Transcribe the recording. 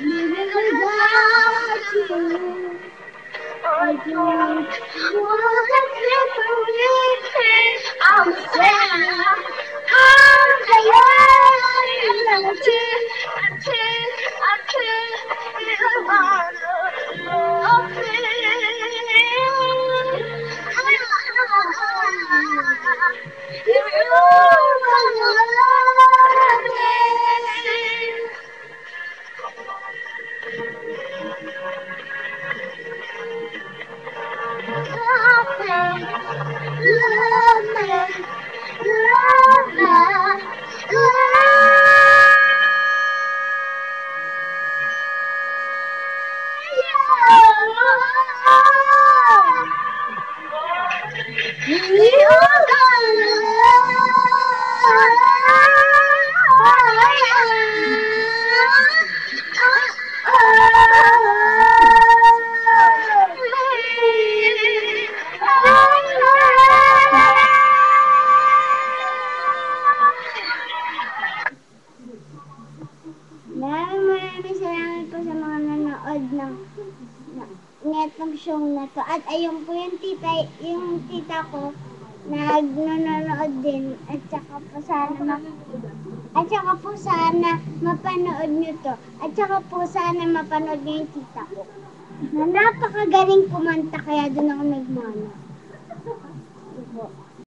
Living without you, I don't want to live away. I'm sad. I'm tired until you wanna love me. You wanna love me. Maraming salamat po sa mga nanood ng netong show na to. At ayun po yung tita ko nanonood din. At saka po sana mapanood nyo to. At saka po sana mapanood nyo yung tita ko. Na napakagaling kumanta kaya doon ako nagmana.